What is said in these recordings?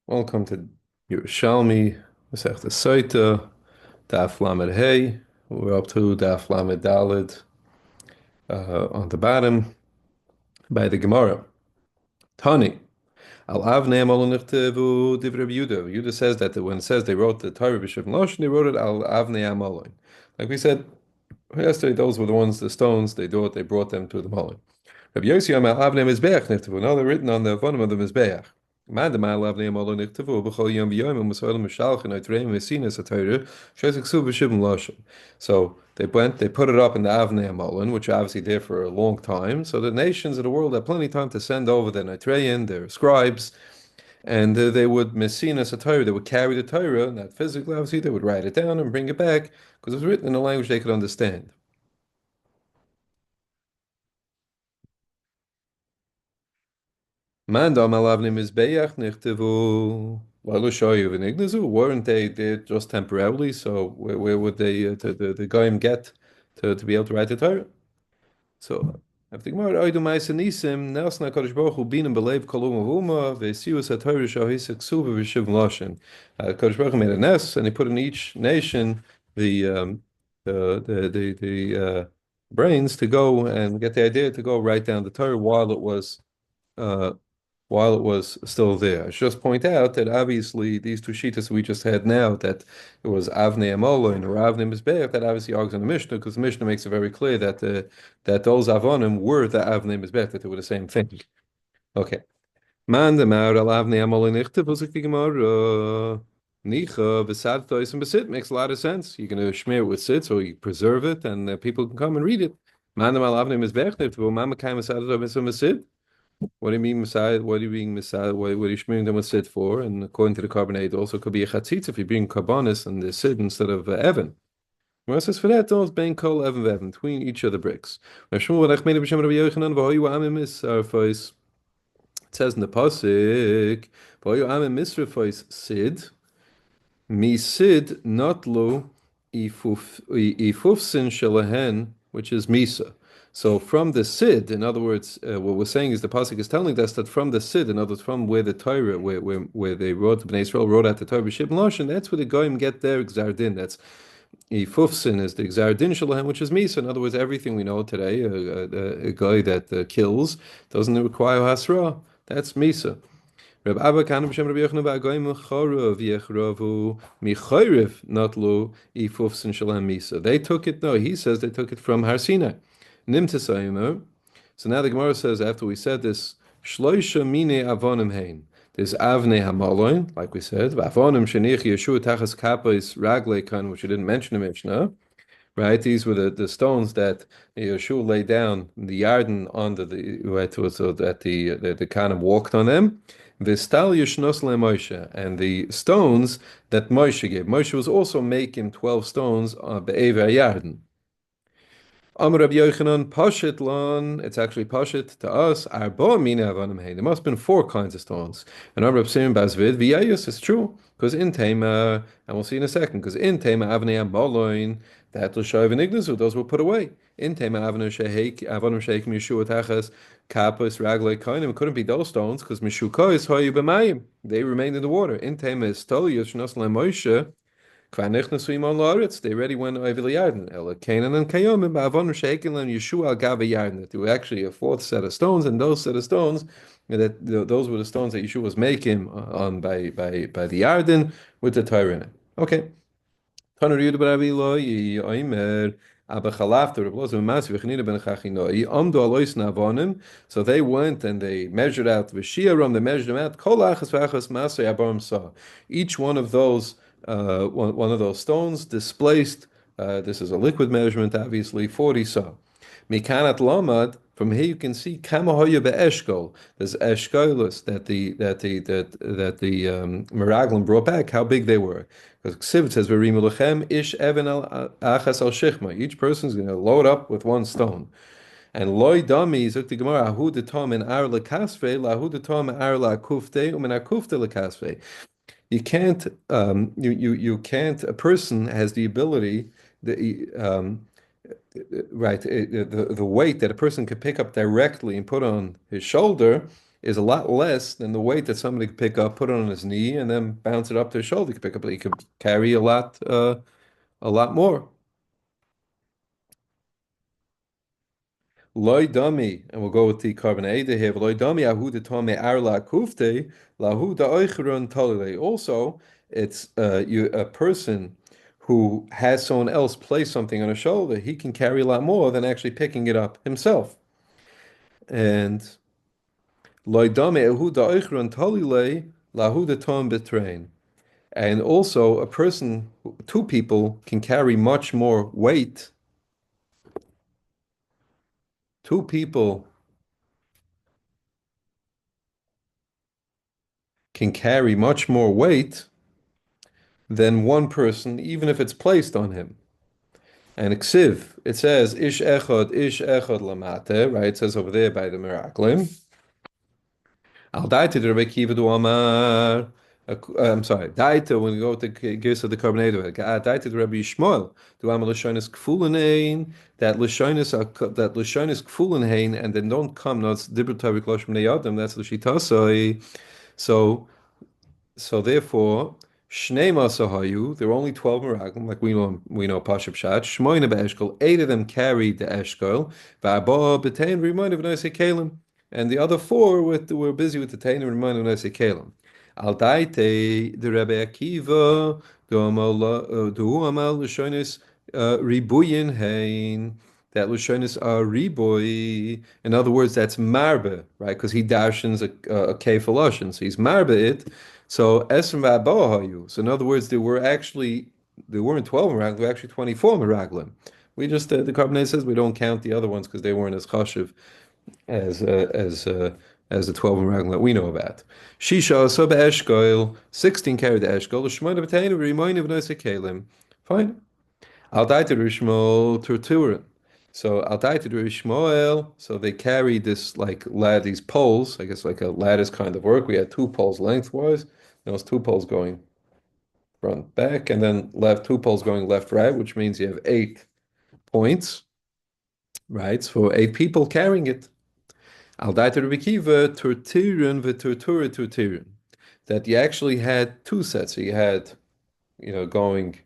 Welcome to Yerushalmi Sotah Daf Lamed Hey. We're up to Daf Lamed Daled on the bottom by the Gemara. Tani. Al Avnei Amolon Nichtevu Divrei Yehuda. Yehuda says that when it says they wrote the Torah B'Shem Loshen, they wrote it Al Avnei Amolon. Like we said yesterday, those were the ones, the stones, they brought them to the Molin. Rabbi Yossi Amar Avnei Mizbeach Nichtevu. Now they're written on the bottom of the Mizbeach. Man de mal avnei amol nichtavu b'chol yom v'yom u'musolim m'shalchin oitreim v'sinas ha'torah shesek suv v'shivim lashon. So they put it up in the avnei amolin, which are obviously there for a long time. So the nations of the world had plenty of time to send over their Nitrein, their scribes, and they would messinas ha'torah. They would carry the Torah, not physically, obviously. They would write it down and bring it back because it was written in a language they could understand. Mandam alavnim mizbeach nichtevu lalu shoyu v'nignazu. Weren't they there just temporarily? So where would they the goyim get to be able to write the Torah? So after the Gemara, Oidu Ma'ase Nisim, Nelson HaKadosh Baruch Hu Binim Belev Kol Uma V'Uma V'Esius HaTorah Shohisek Suva V'Shiv Loshen. Kadosh Baruch Hu made a nest, and he put in each nation the brains to go and get the idea to go write down the Torah uh, while it was still there. I should just point out that obviously these two shitas we just had now, that it was Avnei Amolin or Avnei Mizbeach, that obviously argues on the Mishnah, because the Mishnah makes it very clear that that those Avonim were the Avnei Mizbeach, that they were the same thing. Okay. Man the Maur al Avnei Amolin Ichtav, was the Gemara. Nicha v'sad tois and besit makes a lot of sense. You're going to shmear it with sit, so you preserve it, and people can come and read it. Man the Maur al Avnei Mizbeach, Nichtav, man mekayim v'sad tois and besit. What do you mean, Messiah? What do you mean, Messiah? What are you shmearing them with sid for? And according to the carbonate, also could be a chatzitz if you bring carbonis and the sid instead of Evan. Well, says for that, those being kol Evan between each of the bricks. It says in the pasuk, "V'hoyu amim misrefos sid." Misid notlu ifufsin shalahen, which is misa. So from the sid, in other words, what we're saying is the pasuk is telling us that from the sid, in other words, from where the Torah, where they wrote, the Bnei Israel wrote out the Torah b'shib lashon, that's where the goyim get their gzardin. That's ifufsin is the gzardin shalahen, which is misa. In other words, everything we know today, a guy that kills doesn't require hasra. That's misa. Reb Abba Kana b'Shem Rabbi Yochanan ba'Agoyim Chorov Yechrovu Michayriv Notlu Ifufsin Shalem Misa. They took it. No, he says they took it from Har Sinai. Nimtesayimer. So now the Gemara says after we said this, Shloisha Mine Avonim Hein. There's Avnei Hamaloin, like we said. Avonim Shenich Yeshua Tachas Kapos Raglei Kan, which you didn't mention in Mishnah. Right, these were the stones that Yeshua laid down in the Yarden under the right, so that the kind of walked on them. V'stal Yishnos Moshe, and the stones that Moshe gave. Moshe was also making 12 stones be'ever Yarden. Amar Rabbi Yochanan Pashit Lan. It's actually Pashit to us. Arba Mina Avanim Hey. There must have been four kinds of stones. And Amar Rabbi Simon Bazvid V'yayus is true because in Tema, and we'll see in a second, because in Tema Avnei Amaloin that L'shav and Ignazu, those were put away. In Tema Avanim Sheik Mishua Tachas Kapos Raglei Kainim. It couldn't be those stones because Mishukos Hayu B'Mayim. They remained in the water. In Tema is Tolius Shnos Moshe. They already went over the Yarden. Ela Canaan and Kayomim, Ba'avon Shekel and Yeshua al Gava Yarden. There were actually a fourth set of stones, and those set of stones, those were the stones that Yeshua was making on by the Yarden with the Torah in it. Okay. Taner Yudah B'Ravi Lo Yomer Abba Chalaf the Rebbe Masi V'Chanina Ben Chachinoi Amdu Alois Navonim. So they went and they measured out V'Shiaram. They measured them out. Kol Achas V'Achas Masay Abarim Sa. Each one of those. One of those stones displaced. This is a liquid measurement, obviously 40 sa. Mikanat lamad. From here you can see kamahoya be'eshkol. There's eshkolos that the Meraglim brought back how big they were. Because Ksiv says v'rimu lechem ish even al achas al shichma. Each person's going to load up with one stone. And loy dami zok the Gemara ahu detom en ar lekasve lahu detom ar la kufte umen akufte lekasve. You can't you can't, a person has the ability, the weight that a person could pick up directly and put on his shoulder is a lot less than the weight that somebody could pick up, put it on his knee, and then bounce it up their shoulder. He could pick up, he could carry a lot more. Loi dami, and we'll go with the carbon A here. Loi dami ahu de tome arla kufte lahu da oichron tolile. Also, it's a person who has someone else place something on a shoulder. He can carry a lot more than actually picking it up himself. And loi dami ahu da oichron tolile lahu de tom betrain. And also, a person, two people can carry much more weight. Two people can carry much more weight than one person, even if it's placed on him. And Ksiv, it says, ish echad lamate, right? It says over there by the Miraclim. Al daita de Rebbe Kiva du Amar. I'm sorry, daita, when we go to Girsa of the Carbonator, daita de Rebbe Yishmael, du Amar Lashonis Kfulenein, that Lashonis Kfulenein, and then don't come, no, it's Dibber Tavik Losh Bnei Adam, that's Lashitasai. So therefore, Shnei Masahayu, there were only 12 Meraglim, like we know Pashup Shat, Shmoina Be'eshkol, 8 of them carried the Eshkol, Va'aba B'tein, reminded of Nosei Kalim, and the other 4 were busy with the Tain and reminded of Nosei Kalim. Al Daite, the Rebbe Akiva, Du Amal Lashonis Ribuyin Hein, that Lashonis are Riboy. In other words, that's Marbe, right? Because he dashens a Kefal Lashon, so he's Marbe it. So Esrim V'Abohayu. So in other words, there weren't 12 Meraglim, there were actually 24 Meraglim. We just the Carbonet says we don't count the other ones because they weren't as chashiv as as the 12 Meraglim that we know about. Shisha Sub Eshkoil, 16 carried the Eshkoil, Shemona B'Tainu Remind of Noise Kalim. Fine. Al Daita Rishmoel Turturin. So Al Daita Rishmoel, so they carried this these poles, I guess like a lattice kind of work. We had 2 poles lengthwise. There was 2 poles going front, back, and then 2 poles going left, right, which means you have 8 points, right? So 8 people carrying it. Al Daita Rebikiva Turtirin v'Turtura Turtirin. That you actually had 2 sets. So you had, going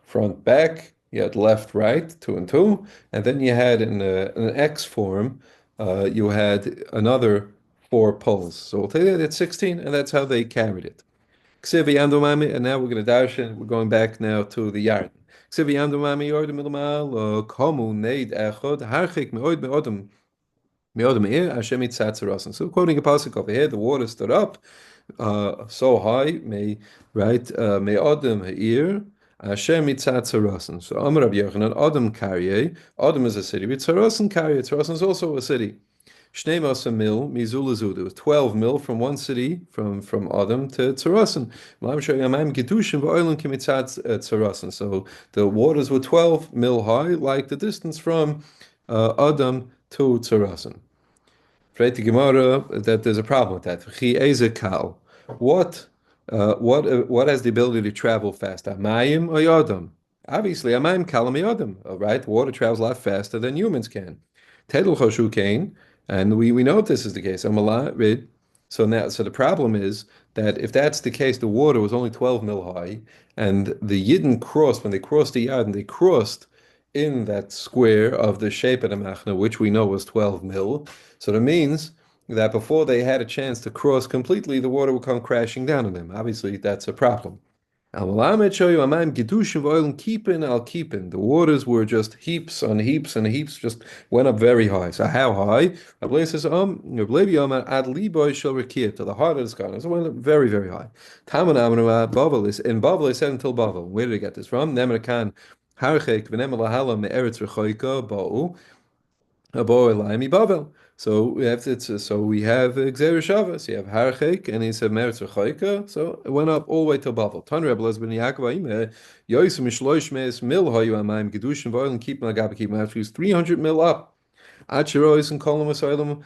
front, back. You had left, right, 2 and 2, and then you had in an X form, you had another 4 poles. So we'll take that at 16, and that's how they carried it. Ksivi Yamdomami, and now we're going to dash in. We're going back now to the yard. Ksivi Yamdomami Yordim Ilmal Komu Neid Echod Harchik Meod Meodem Meodem Ir Hashem Itzatzarosan. So quoting a pasuk over here, the water stood up so high, may Odem Ha'ir, Hashem Mitzatzarasan. So Amar Rabbi Yochanan, Odem Karye, Odem is a city, Mitzarasan Karye, Tzarasan is also a city. Shnei Masa Mil, Mizulazu, there was 12 mil from one city, from Odem to Tzarasan. So the waters were 12 mil high, like the distance from Odem to Tzarasan. Right, the Gemara that there's a problem with that. What has the ability to travel fast? Amayim or Yodam? Obviously, Amayim kalam Yodam. Right, water travels a lot faster than humans can. Tedul choshu kain, and we know this is the case. Amala rid. So the problem is that if that's the case, the water was only 12 mil high, and the Yidden crossed when they crossed the yard, and they crossed in that square of the shape of the Machna, which we know was 12 mil. So that means that before they had a chance to cross completely, the water would come crashing down on them. Obviously, that's a problem. The waters were just heaps on heaps and heaps, just went up very high. So how high? Rabbi says, to the heart of the sky. So it went up very, very high. In Bavel, it said until Bavel. Where did they get this from? So we have Gzeir Shabbos. You have Harchek, and he said Meretz Rechoika. So it went up all the way to Bavel. Tan Rebbe Lezben Yaakov Aimeh Yoisem Mishloish Meis Mil Hayu Amayim Gedushin Voilen Keep Lagabe Keep After 300 mil up. Achirois and Kolam Asylum.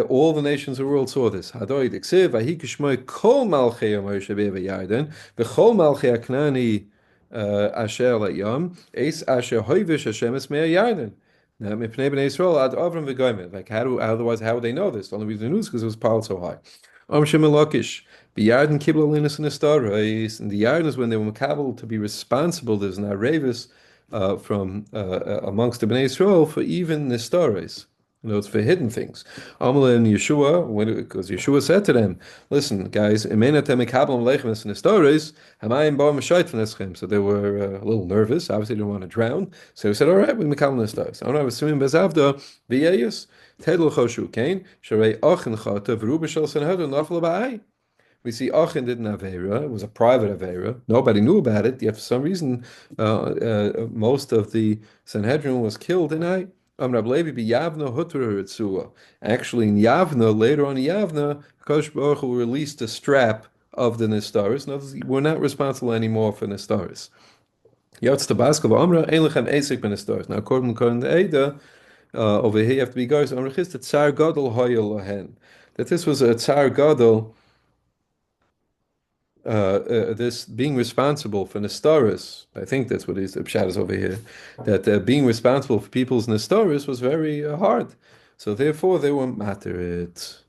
All the nations of the world saw this. Hadoid Iksiv Ahikishmoy Kol Malchei Moshe Beva Yarden V'Chol Malchei Aknani Asher Layam Eis Asher Hoivish Hashem Es Meir Yarden. Mipnei Bnei Yisrael ad Avram v'Goyim. Like otherwise how would they know this? The only reason they knew is because it was piled so high. Shem Lakish. B'Yarden Kibla Linus and Istarais. And the Yarden is when they were makabel to be responsible. There's an Arevis from amongst the Bnei Yisrael for even Nistarais. You know, it's for hidden things. Amalei and Yeshua, because Yeshua said to them, "Listen, guys, imenatem mikabel lechemes nestaris, hamayim bar mashait v'neschem." So they were a little nervous. Obviously, they didn't want to drown. So he said, "All right, we mikabel nestaris." I was assuming bezavda v'yeyus tedel choshu kain sharei achen chata v'ruba shel sanhedrin nafal ba'ai. We see Achin did an Avera. It was a private Avera. Nobody knew about it. Yet for some reason, most of the Sanhedrin was killed in I. Amrab Levi be Yavna Hutra Ritzua. Actually, in Yavna, later on in Yavna, Kosh Baruch Hu released the strap of the Nistaris. We're not responsible anymore for Nistaris. Yotz Tabasco Amra Ein Lechem Esek Ben Nistaris. Now, according to the Eda, over here you have to be guys. Amrachis the Tsar Gadol Hoyel Lahen. That this was a Tsar Gadol. This being responsible for Nestoris, I think that's what the pshat is over here, that being responsible for people's Nestoris was very hard. So therefore they were matter it.